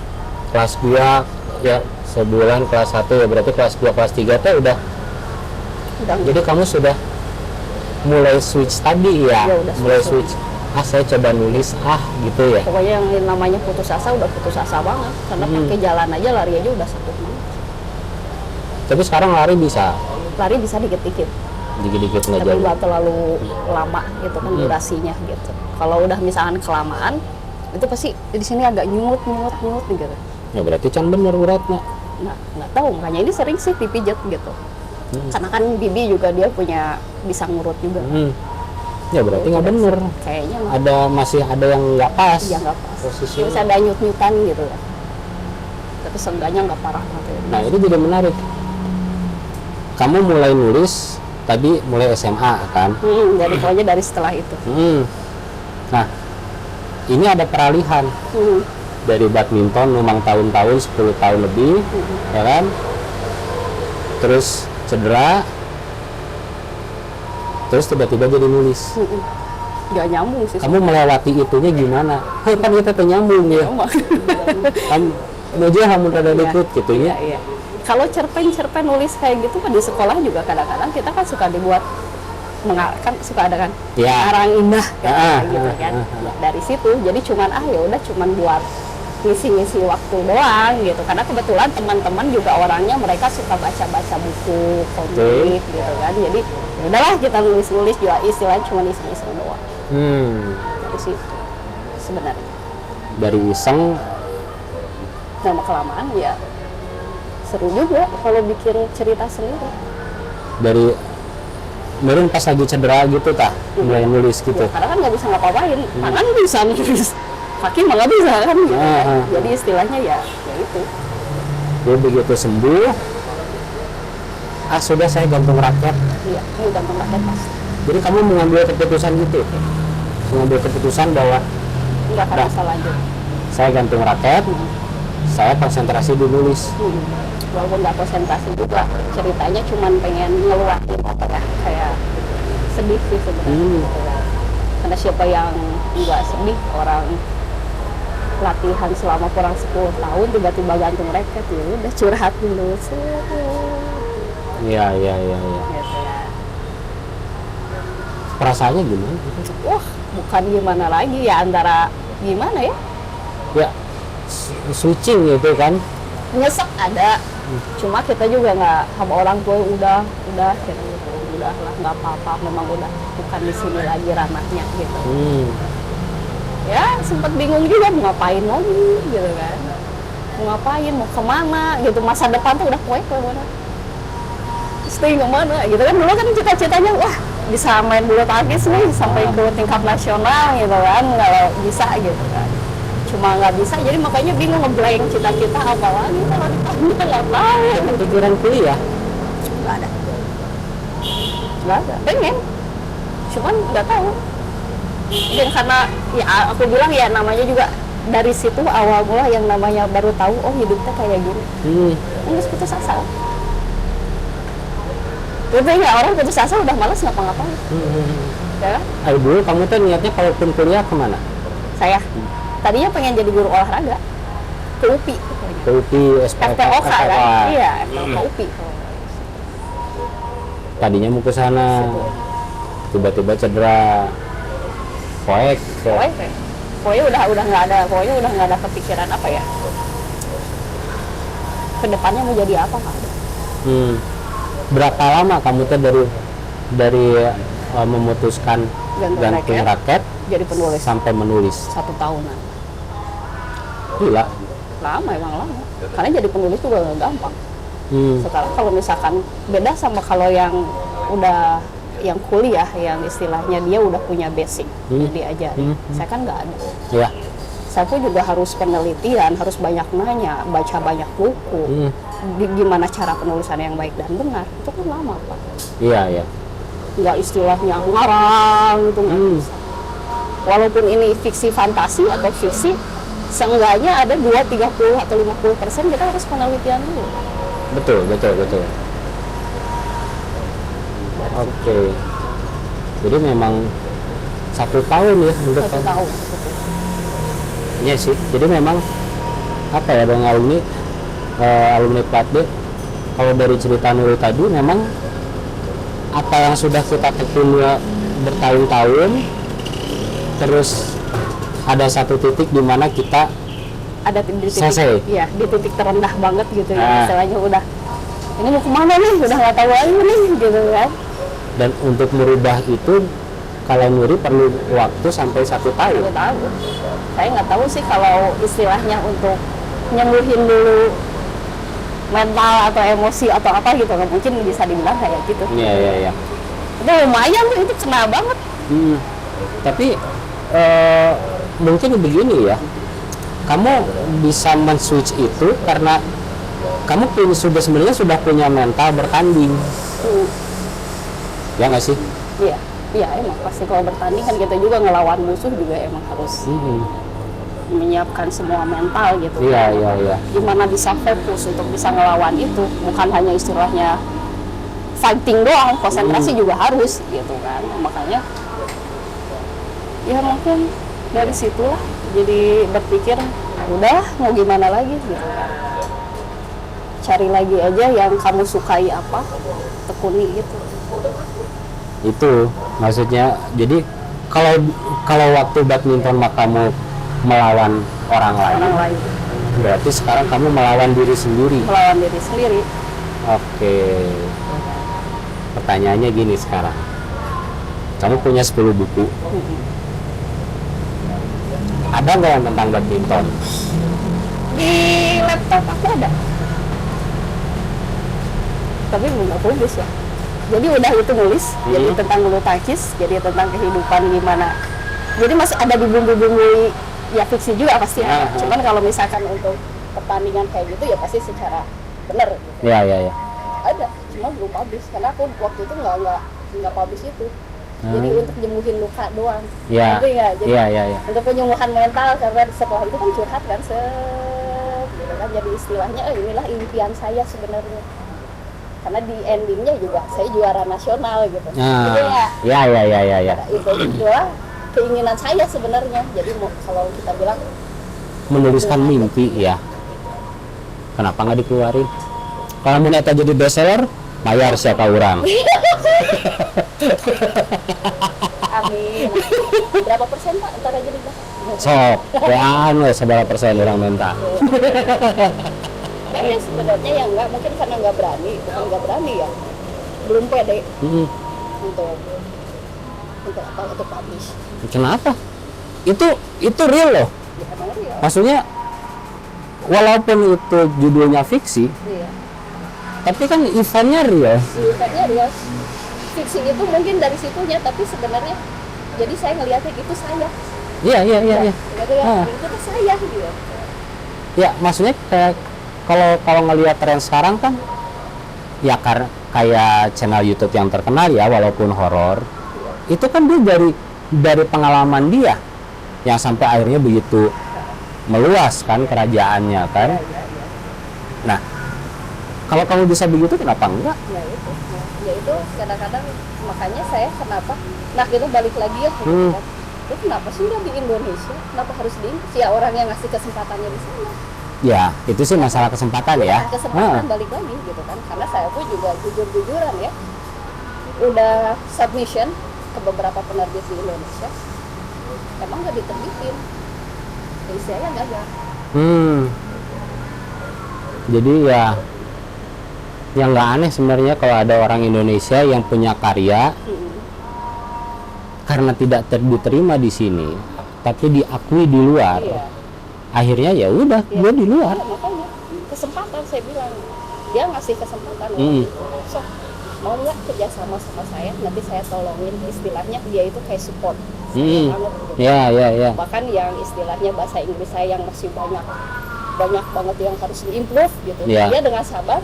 kelas 2 ya sebulan kelas 1 ya berarti kelas 2 kelas 3 teh udah jadi kamu sudah mulai switch tadi ya, udah mulai switch saya coba nulis gitu ya. Pokoknya yang namanya putus asa udah putus asa banget karena pakai jalan aja lari aja udah satu banget. Tapi sekarang lari bisa Dikit-dikit dikit-dikit nggak tapi jauh. nggak terlalu lama gitu kan durasinya gitu. Kalau udah misalkan kelamaan itu pasti di sini agak nyut gitu. Ya berarti can bener uratnya. Nah nggak tahu makanya ini sering sih dipijat gitu. Karena kan bibi juga dia punya bisa ngurut juga. Ya berarti nggak bener. Kayaknya Masih ada yang nggak pas. Iya nggak pas. Posisinya. Bisa ada nyut-nyutan gitu ya. Tapi seenggaknya nggak parah banget. Nah ini juga menarik. Kamu mulai nulis tadi mulai SMA kan? Jadi pokoknya dari setelah itu. Nah ini ada peralihan dari badminton memang tahun-tahun 10 tahun lebih, ya kan? Terus cedera, terus tiba-tiba jadi nulis. Gak nyambung sih. Kamu melewati itunya gimana? Kan kita tuh nyambung ya. Kamu aja kamu rada dikit gitu ya. Iya. Kalau cerpen nulis kayak gitu kan di sekolah juga kadang-kadang kita kan suka dibuat kan suka ada kan arang indah kayak gitu kan. Dari situ jadi cuman cuman buat ngisi-ngisi waktu doang gitu. Karena kebetulan teman-teman juga orangnya mereka suka baca-baca buku, komik gitu kan. Jadi ya udahlah kita nulis-nulis juga istilahnya cuma iseng-iseng doang. Dari situ sebenarnya. Dari iseng Lama kelamaan ya seru juga kalau bikin cerita sendiri. Dari pas lagi cedera gitu tah mulai nulis gitu. Ya, karena kan nggak bisa ngapa-ngapain, tangan bisa nulis, kaki mah nggak bisa kan gitu kan. Jadi istilahnya ya itu. Jadi begitu sembuh, sudah saya gantung raket. Iya, ini gantung raket pasti. Jadi kamu mengambil keputusan gitu, mengambil keputusan bahwa nggak akan bisa lanjut. Saya gantung raket, saya konsentrasi di nulis. Walaupun nggak konsentrasi juga, ceritanya cuma pengen ngeluarin apa ya, kayak sedih sih sebenarnya. Karena siapa yang nggak sedih, orang latihan selama kurang 10 tahun tiba-tiba gantung raket ya udah curhat dulu. Iya. Gitu ya. Perasaannya gimana? Wah, bukan gimana lagi ya, antara gimana ya? Ya, switching gitu kan? Nyesek ada, cuma kita juga nggak sama orang tua udah gitu, udah lah nggak apa-apa, memang udah bukan di sini lagi ranahnya gitu. Ya sempat bingung juga mau ngapain lagi gitu kan, mau ngapain, mau kemana gitu, masa depan tuh udah kemana, stay kemana gitu kan. Dulu kan cita-citanya wah bisa main bulu tangkis nih sampai ke tingkat nasional gitu kan, nggak bisa gitu kan. Cuma nggak bisa, jadi makanya bingung ngeblank cita-cita apa lagi kalau ditanya nggak tahu. Pikiran kuliah? Nggak ada, pengen, cuman nggak tahu. Dan karena ya aku bilang ya namanya juga dari situ awal mula yang namanya baru tahu oh hidupnya kayak gini. Terus putus asa. Itu ya orang putus asa udah malas ngapa-ngapain. Ya kan? Ayo dulu kamu tuh niatnya kalaupun kuliah kemana? Saya tadinya pengen jadi guru olahraga ke UPI. Ke UPI, FPOK kan? Iya, FPOK UPI. Tadinya mau ke sana, tiba-tiba cedera. Pokoknya udah nggak ada kepikiran apa ya. Kedepannya mau jadi apa nggak ada. Berapa lama kamu tuh dari memutuskan gantung raket jadi penulis sampai menulis? 1 tahunan. Gila. Lama, emang lama. Karena jadi penulis juga nggak gampang. Sekarang kalau misalkan beda sama kalau yang udah yang kuliah, yang istilahnya dia udah punya basic, diajari. Saya kan nggak ada. Ya. Saya pun juga harus penelitian, harus banyak nanya, baca banyak buku. Gimana cara penulisan yang baik dan benar, itu kan lama Pak. Iya. Nggak istilahnya ngarang gitu, nggak bisa. Walaupun ini fiksi fantasi atau fiksi, seenggaknya ada 20, 30 atau 50% kita harus penelitian dulu. Betul. Oke. Jadi memang 1 tahun ya untuk 1 tahun. Iya sih. Jadi memang apa ya, Bang alumni Plat B, kalau dari cerita Nurul tadi memang apa yang sudah kita tekuni bertahun-tahun, terus ada satu titik di mana kita ada di titik, selesai. Iya, di titik terendah banget gitu ya. Istilahnya udah ini mau kemana nih, udah nggak tahu lagi nih gitu kan. Dan untuk merubah itu kalau Nuri perlu waktu sampai 1 tahun. 1 tahun. Saya nggak tahu sih kalau istilahnya untuk nyembuhin dulu mental atau emosi atau apa gitu, nggak mungkin bisa dibilang kayak gitu. Iya. Itu lumayan tuh, itu kena banget. Tapi mungkin begini ya, kamu bisa men-switch itu karena kamu sebenarnya sudah punya mental bertanding. Ya nggak sih? Iya emang pasti kalau bertanding kan kita juga ngelawan musuh juga emang harus menyiapkan semua mental gitu. Iya. Gimana bisa fokus untuk bisa ngelawan itu, bukan hanya istilahnya fighting doang, konsentrasi juga harus gitu kan. Makanya ya mungkin dari situlah jadi berpikir udah mau gimana lagi gitu kan. Cari lagi aja yang kamu sukai apa, tekuni gitu. Itu maksudnya. Jadi kalau waktu badminton kamu melawan orang lain, berarti sekarang kamu melawan diri sendiri. Oke. Pertanyaannya gini sekarang, kamu punya 10 buku, ada nggak yang tentang badminton? Di laptop aku ada, tapi belum publis ya. Jadi udah itu nulis, jadi tentang bulu tangkis, jadi tentang kehidupan gimana. Jadi masih ada di bumbu-bumbu ya fiksi juga pasti ada. Cuman kalau misalkan untuk pertandingan kayak gitu ya pasti secara benar. Gitu. Iya. Ada, cuma belum publish karena aku waktu itu nggak publish itu. Jadi untuk nyembuhin luka doang. Iya. Jadi untuk penyembuhan mental, karena setelah itu kan curhat kan gitu kan. Jadi istilahnya inilah impian saya sebenarnya. Karena di endingnya juga saya juara nasional gitu. Jadi ya. Itu adalah keinginan saya sebenarnya. Jadi kalau kita bilang menuliskan mimpi ya, kenapa nggak dikeluarin? Kalau mau neta jadi bestseller, bayar siapa orang? Amin. Berapa persen Pak? Ntar aja nih Pak. Sok, seberapa persen orang minta? Ya sebenarnya ya enggak, mungkin karena nggak berani ya, belum pede untuk publish. Kenapa? Itu real loh. Ya, emang real. Maksudnya walaupun itu judulnya fiksi, tapi kan eventnya real. Fiksi itu mungkin dari situnya, tapi sebenarnya jadi saya ngelihatnya itu saya. Iya. Itu tuh saya gitu. Ya, maksudnya kayak kalau ngelihat tren sekarang kan ya kayak channel YouTube yang terkenal ya, walaupun horor, itu kan dia dari pengalaman dia yang sampai akhirnya begitu meluas kan kerajaannya kan. Nah, kalau kamu bisa begitu kenapa enggak? Ya itu kadang-kadang makanya saya kenapa, nah kita balik lagi ya, itu kenapa sih nggak di Indonesia, kenapa harus di Inggris ya, orang yang ngasih kesempatannya di sana. Ya itu sih masalah kesempatan ya. Kesempatan balik lagi gitu kan, karena saya pun juga jujur-jujuran ya, udah submission ke beberapa penerbit di Indonesia, emang nggak diterbitin, jadi saya gagal. Jadi ya yang nggak aneh sebenarnya kalau ada orang Indonesia yang punya karya karena tidak diterima di sini tapi diakui di luar, akhirnya ya udah dia di luar. Makanya kesempatan saya bilang, dia ngasih kesempatan so mau nggak kerjasama sama saya, nanti saya tolongin, istilahnya dia itu kayak support banget gitu. Ya. Bahkan yang istilahnya bahasa Inggris saya yang masih banyak banget yang harus diimprove gitu, dia dengan sabar,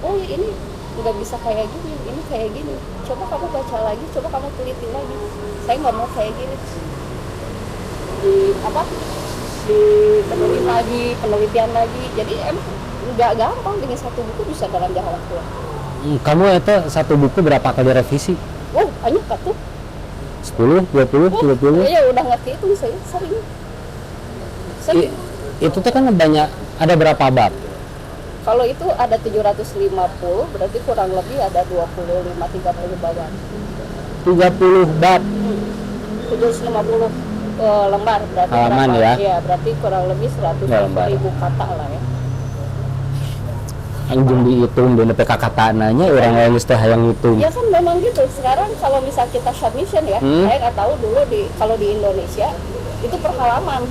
oh ini nggak bisa kayak gini, ini kayak gini, coba kamu baca lagi, coba kamu teliti lagi, saya nggak mau kayak gini, penelitian lagi, jadi emang nggak gampang dengan satu buku bisa dalam jangka waktu. Kamu itu satu buku berapa kali revisi? Oh banyak kan tuh, 10, 20, 30? Iya udah ngerti itu saya sering. Itu tuh kan banyak, ada berapa bab? Kalau itu ada 750, berarti kurang lebih ada 25-30 baban. 30 bab? 750 lembar berarti halaman berapa? Ya? Iya, berarti kurang lebih 100.000 kata lah ya. Anjing dihitung di PK katananya orang lain teh hayang ngitung. Ya kan memang gitu. Sekarang kalau misal kita submission ya, saya nggak tahu dulu kalau di Indonesia itu per halaman.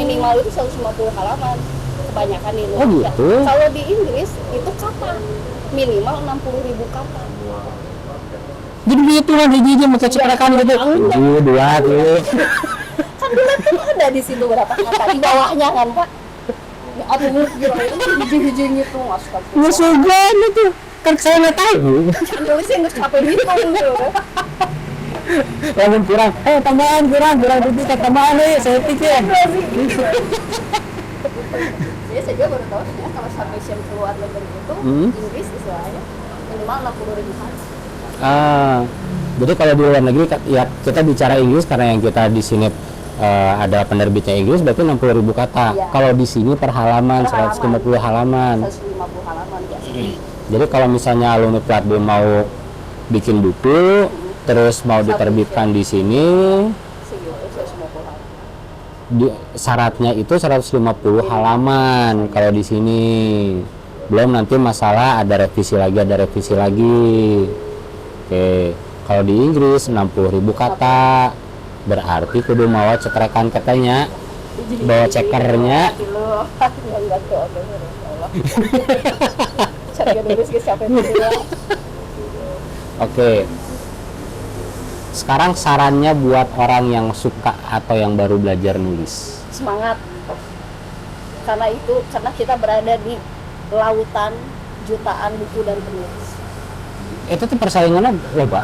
Minimal itu 150 halaman. Kebanyakan di Indonesia. Gitu? Kalau di Inggris itu kata minimal 60.000 kata. Jadi hitungan hiji mau ceprakan gitu. 2 tuh. Kan di laptop ada di situ berapa kata di bawahnya kan Pak. Aduh, hiji-hiji ngitung astagfirullah. Musuhan itu. Kan saya nggak tahu. Tulisnya nggak capek ngitung gitu. Yang kurang, tambahan kurang dikit tambahan saya pikir. Jadi saya juga baru tahu ya kalau submission keluar negeri itu Inggris istilahnya minimal 60.000 kata. Jadi kalau di luar negeri ya kita bicara Inggris karena yang kita di sini ada penerbitnya Inggris berarti 60.000 kata. Ya. Kalau di sini per halaman 150 halaman. 150 halaman biasanya. Jadi kalau misalnya alumni Plat-B mau bikin buku terus mau diterbitkan di sini syaratnya itu 150 halaman kalau di sini. Belum nanti masalah ada revisi lagi. Oke, kalau di Inggris 60.000 kata. Berarti kudu mawa cetrekan katanya. Bawa cekernya. Oke. Sekarang sarannya buat orang yang suka atau yang baru belajar nulis. Semangat. Karena kita berada di lautan jutaan buku dan penulis. Itu tuh persaingannya loba.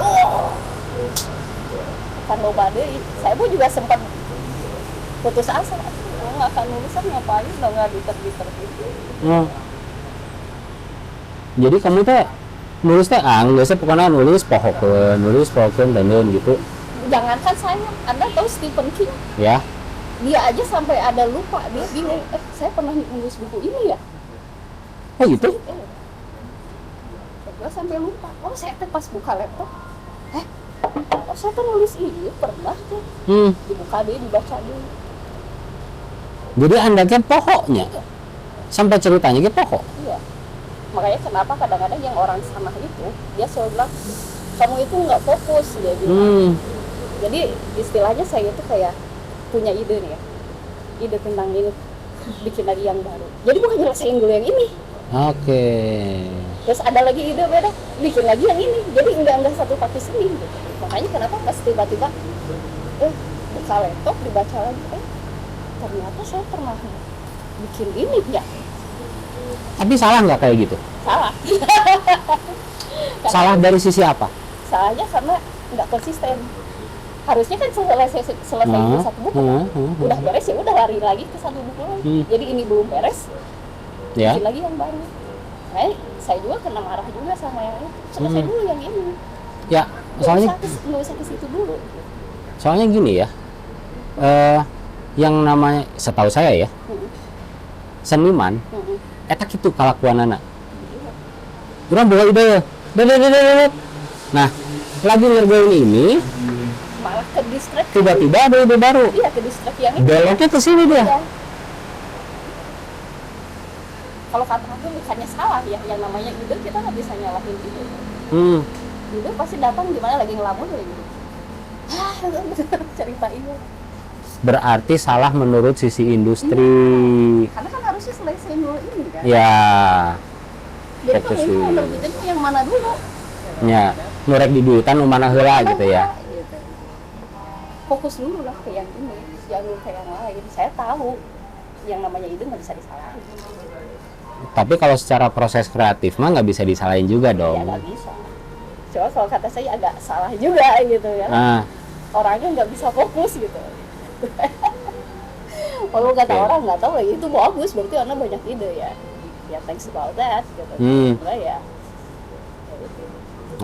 Kan loba deh. Saya pun juga sempat putus asa. Nggak akan nulisan ngapain? Udah nggak diterbit. Jadi kamu teh nulis teh biasa pokoknya nulis pohokeun dan gitu. Jangankan saya, Anda tahu Stephen King? Ya. Dia aja sampai ada lupa, dia bingung, saya pernah nulis buku ini ya? Oh gitu? Dia sampai lupa. Oh saya tuh pas buka laptop, oh saya tuh nulis ini pernah tuh. Dibuka dia, dibaca dia. Jadi Anda kan pohoknya, sampai ceritanya gitu pohok. Iya. Makanya kenapa kadang-kadang yang orang sama itu dia selalu bilang kamu itu nggak fokus, dia bilang. Jadi istilahnya saya itu kayak punya ide nih ya, ide tentang ini, bikin lagi yang baru. Jadi bukan nyelesain dulu yang ini. Oke. Terus ada lagi ide beda, bikin lagi yang ini. Jadi enggak satu paket ini. Gitu. Makanya kenapa pas tiba-tiba buka laptop dibaca lagi, ternyata saya pernah bikin ini ya. Tapi salah nggak kayak gitu? Salah. Salah dari sisi apa? Salahnya karena nggak konsisten. harusnya kan selesai itu satu buku udah beres ya udah lari lagi ke satu buku lagi. Jadi ini belum beres, bikin lagi yang baru. Nah, saya juga kena marah juga sama yang itu. Selesai dulu yang ini. Ya, soalnya nggak usah ke situ dulu. Soalnya gini ya, yang namanya setahu saya ya, seniman, etak itu kalakuanana. Orang bawa ide, nah lagi ngerjain ini, malah ke distrik. Tiba-tiba ada ide baru. Iya, ke distrik yang ini. Beloknya ke sini dia. Iya. Kalau kata aku bukannya salah ya, yang namanya ide kita nggak bisa nyalahin ide. Ide pasti datang gimana lagi ngelamun ya gitu. Cerita ini. Berarti salah menurut sisi industri. Karena kan harusnya selesai dulu ini kan. Ya. Jadi kalau ini mau nerbitin yang mana dulu? Ya, nurek di duitan mana heula gitu ya. Gitu. Fokus dulu lah ke yang ini, jangan ke yang lain. Saya tahu yang namanya ide nggak bisa disalahin. Tapi kalau secara proses kreatif mah nggak bisa disalahin juga dong. Ya nggak bisa. Coba kalau kata saya agak salah juga gitu ya. Orangnya nggak bisa fokus gitu. Kalau kata orang nggak tahu ya itu bagus, berarti orang banyak ide ya. Ya thanks about that gitu. Ya.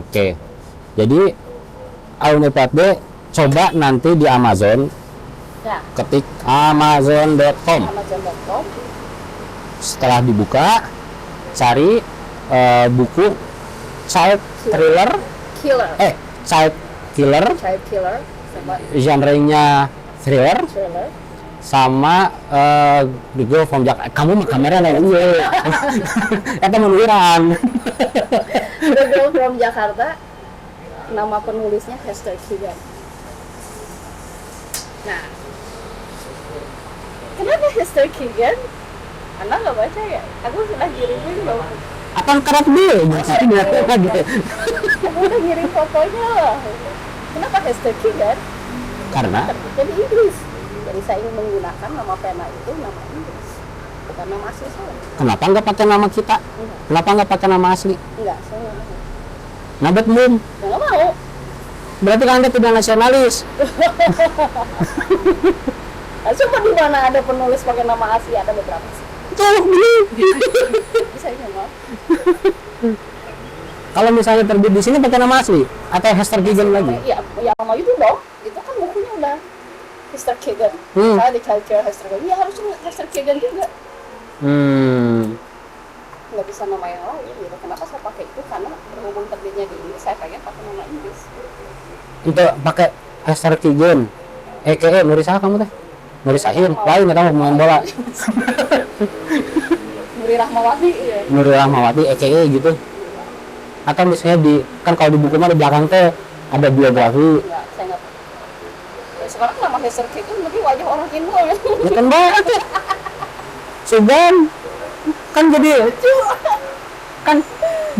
Oke. Jadi Unipad B coba nanti di Amazon. Ya. Ketik amazon.com. Amazon.com. Setelah dibuka, cari buku Child Thriller. Child Killer. Genre-nya thriller. Sama The Girl from Jakarta. Kamu mah kamera lain iya. Eta menuliran. The Girl from Jakarta. Nama penulisnya Hester Keegan. Nah, kenapa Hester Keegan? Anda nggak baca ya? Aku sudah ngirimin loh. Akan kerap dia, Aku udah ngirim fotonya loh. Kenapa Hester Keegan? Karena terbitnya di Inggris. Jadi saya ingin menggunakan nama pena itu nama Inggris, bukan nama asli saya. Kenapa nggak pakai nama kita? Enggak. Kenapa nggak pakai nama asli? Enggak, saya nggak mau. Nabet belum? Nggak mau. Berarti kan Anda tidak nasionalis. Nah, coba di mana ada penulis pakai nama asli, ada beberapa sih. Saya nggak mau. Kalau misalnya terbit di sini pakai nama asli atau Hester Keegan lagi? Iya, yang mau itu dong. Itu kan bukunya udah Hester Keegan. Saya di Culture Hester Keegan. Ya harusnya Hester Keegan juga. Nggak bisa nama yang lain gitu. Kenapa saya pakai itu? Karena berhubung terbitnya di Inggris, saya pengen pakai nama Inggris. Untuk pakai Hester Keegan. Nurisa kamu teh? Nurisahin, lain nggak tahu main bola. Nuri Rahmawati. Iya. Nuri Rahmawati, gitu. Atau misalnya kan kalau di buku mah di belakang teh ada biografi. Enggak, saya nggak. Sekarang nama Hester Keegan tapi wajah orang Indo ya. Ya kan banget. Sugan kan jadi kan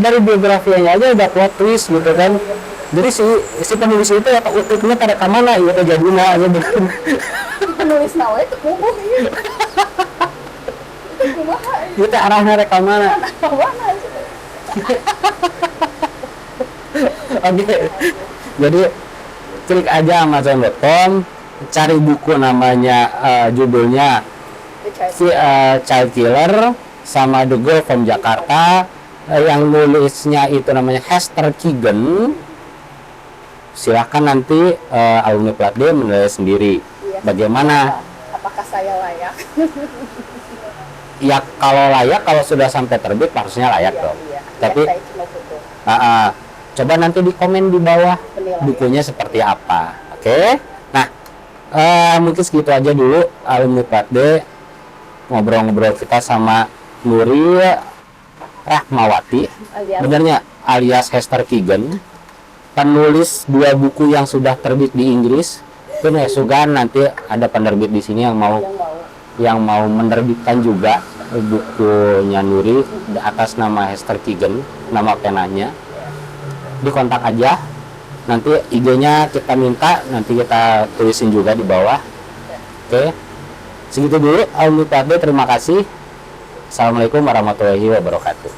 dari biografinya aja udah plot twist gitu kan. Jadi si penulis itu ya utiknya pada kemana gitu jadinya aja begitu. Penulis nawa itu kubuh ini. Itu kumaha. Itu arahnya rek mana? Mana sih? Oke. Jadi klik aja amazon.com, cari buku namanya judulnya Child Killer sama The Girl from Jakarta. Yang nulisnya itu namanya Hester Keegan. Silahkan nanti alumni Plat D menilai sendiri. Iya. Bagaimana? Apakah saya layak? Ya kalau layak, kalau sudah sampai terbit harusnya layak dong. Iya. Tapi saya cuma foto. Coba nanti di komen di bawah Penilaian. bukunya seperti apa. Oke? Nah, mungkin segitu aja dulu alumni Plat D ngobrol-ngobrol kita sama Nuri Rahmawati, benernya alias Hester Keegan, penulis 2 buku yang sudah terbit di Inggris. Itu nih Sugan nanti ada penerbit di sini yang mau menerbitkan juga bukunya Nuri atas nama Hester Keegan, nama penanya. Dikontak aja, nanti IG-nya kita minta, nanti kita tulisin juga di bawah. Oke, segitu dulu alumni Plat D, terima kasih. Assalamualaikum warahmatullahi wabarakatuh.